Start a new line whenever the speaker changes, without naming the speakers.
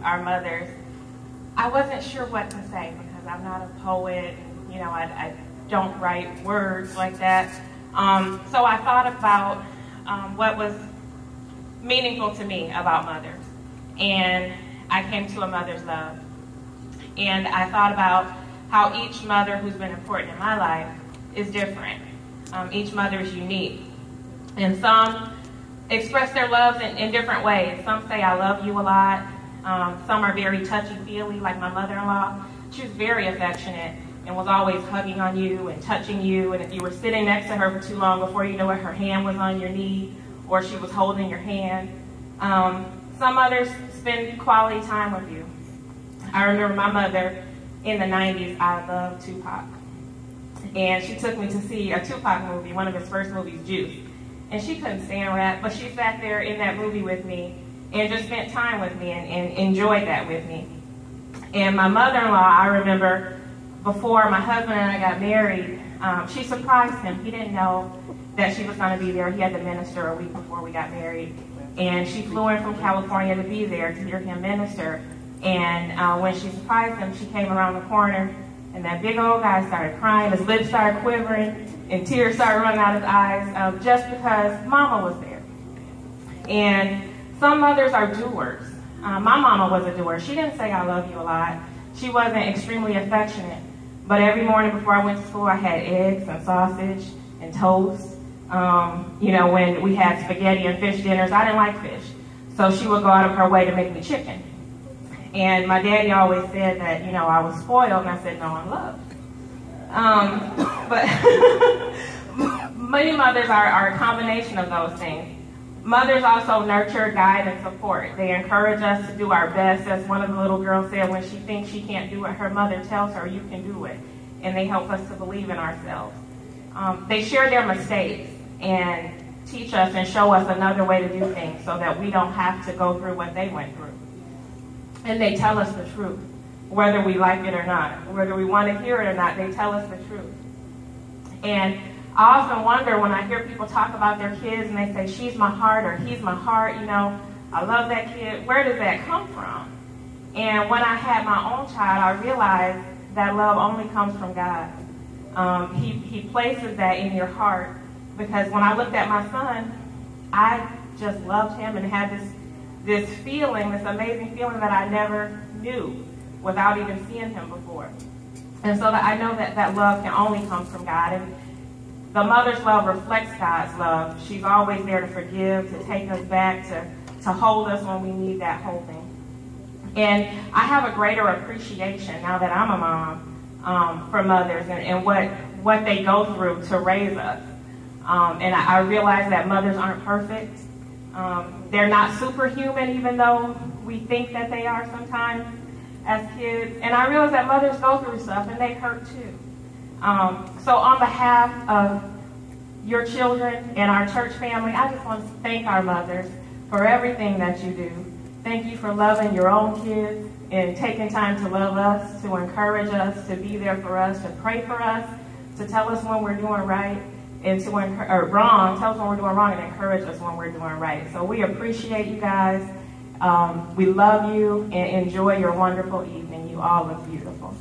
our mothers, I wasn't sure what to say because I'm not a poet. And, I don't write words like that. So I thought about what was meaningful to me about mothers. And I came to a mother's love. And I thought about how each mother who's been important in my life is different. Each mother is unique. And some express their loves in different ways. Some say, I love you a lot. Some are very touchy-feely, like my mother-in-law. She was very affectionate and was always hugging on you and touching you. And if you were sitting next to her for too long, before you know it, her hand was on your knee or she was holding your hand. Some mothers spend quality time with you. I remember my mother in the 90s, I loved Tupac. And she took me to see a Tupac movie, one of his first movies, Juice. And she couldn't stand rap, but she sat there in that movie with me and just spent time with me and enjoyed that with me. And my mother-in-law, I remember before my husband and I got married, she surprised him. He didn't know that she was going to be there. He had to minister a week before we got married. And she flew in from California to be there to hear him minister. And when she surprised him, she came around the corner, and that big old guy started crying. His lips started quivering, and tears started running out of his eyes, just because Mama was there. And some mothers are doers. My mama was a doer. She didn't say I love you a lot. She wasn't extremely affectionate. But every morning before I went to school, I had eggs and sausage and toast. When we had spaghetti and fish dinners, I didn't like fish. So she would go out of her way to make me chicken. And my daddy always said that, I was spoiled, and I said, no, I'm loved. But many mothers are a combination of those things. Mothers also nurture, guide, and support. They encourage us to do our best. As one of the little girls said, when she thinks she can't do it, her mother tells her, you can do it. And they help us to believe in ourselves. They share their mistakes and teach us and show us another way to do things so that we don't have to go through what they went through. And they tell us the truth, whether we like it or not, whether we want to hear it or not, they tell us the truth. And I often wonder when I hear people talk about their kids and they say, she's my heart or he's my heart, I love that kid. Where does that come from? And when I had my own child, I realized that love only comes from God. He places that in your heart, because when I looked at my son, I just loved him and had this feeling, this amazing feeling that I never knew without even seeing him before. And so that I know that love can only come from God. And the mother's love reflects God's love. She's always there to forgive, to take us back, to hold us when we need that holding. And I have a greater appreciation now that I'm a mom for mothers and what they go through to raise us. And I realize that mothers aren't perfect. They're not superhuman, even though we think that they are sometimes as kids. And I realize that mothers go through stuff and they hurt too. So on behalf of your children and our church family, I just want to thank our mothers for everything that you do. Thank you for loving your own kids and taking time to love us, to encourage us, to be there for us, to pray for us, to tell us when we're doing right and tell us when we're doing wrong and encourage us when we're doing right. So we appreciate you guys. We love you and enjoy your wonderful evening. You all look beautiful.